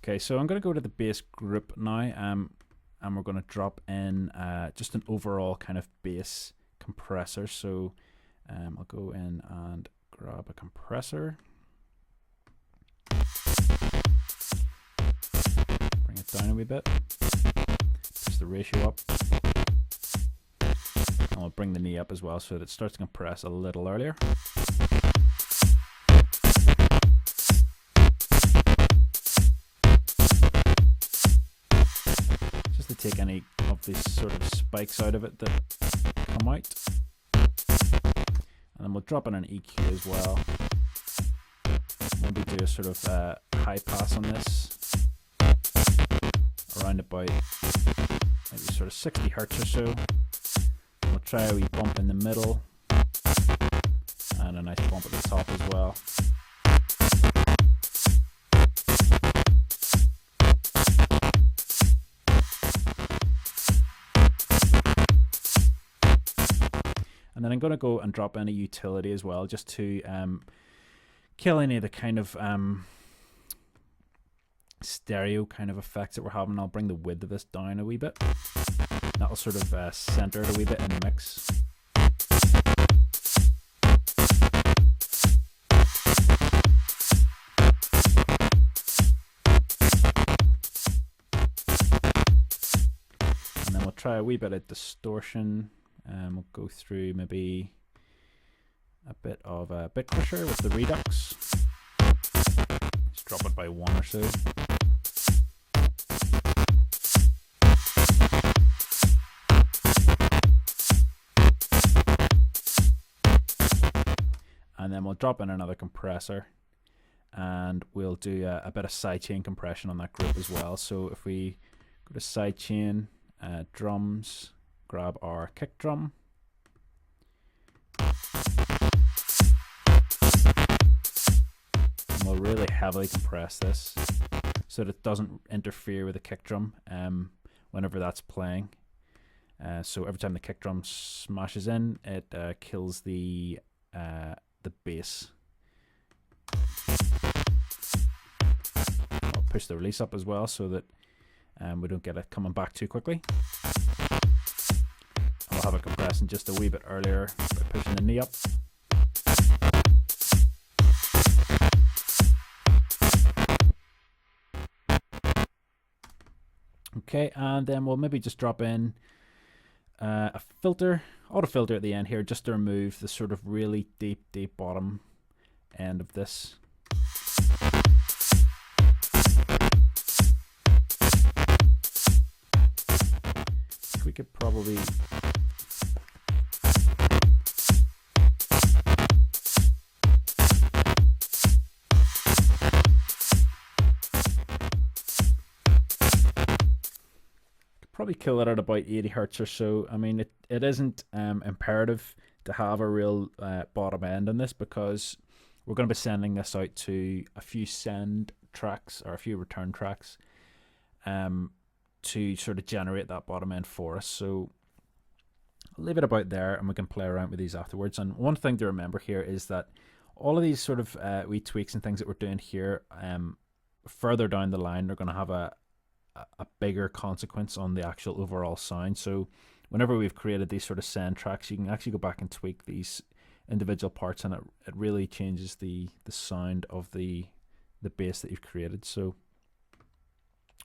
Okay, so I'm going to go to the bass group now, and we're going to drop in just an overall kind of bass compressor. So I'll go in and grab a compressor, bring it down a wee bit, push the ratio up, and we'll bring the knee up as well so that it starts to compress a little earlier. Just to take any of these sort of spikes out of it that come out. And then we'll drop in an EQ as well. Maybe do a sort of high pass on this, around about maybe sort of 60 hertz or so. We'll try a wee bump in the middle, and a nice bump at the top as well. And then I'm going to go and drop in a utility as well, just to kill any of the kind of stereo kind of effects that we're having. I'll bring the width of this down a wee bit. That'll sort of center it a wee bit in the mix. And then we'll try a wee bit of distortion. We'll go through maybe a bit of a bit crusher with the Redux. Just drop it by 1 or so. And then we'll drop in another compressor, and we'll do a bit of sidechain compression on that group as well. So if we go to sidechain, drums, grab our kick drum, and we'll really heavily compress this so that it doesn't interfere with the kick drum whenever that's playing. So every time the kick drum smashes in, it kills the bass. I'll push the release up as well so that we don't get it coming back too quickly. I'll have it compressing just a wee bit earlier by pushing the knee up. Okay, and then we'll maybe just drop in a filter, auto filter at the end here, just to remove the sort of really deep bottom end of this. We could probably kill it at about 80 hertz or so. I mean, it isn't imperative to have a real bottom end on this, because we're going to be sending this out to a few send tracks or a few return tracks to sort of generate that bottom end for us. So I'll leave it about there, and we can play around with these afterwards. And one thing to remember here is that all of these sort of wee tweaks and things that we're doing here, further down the line, are going to have a bigger consequence on the actual overall sound. So whenever we've created these sort of send tracks, you can actually go back and tweak these individual parts, and it really changes the sound of the bass that you've created. So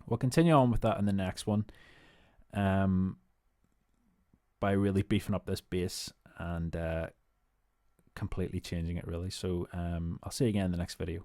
we'll continue on with that in the next one, by really beefing up this bass and completely changing it really. So I'll see you again in the next video.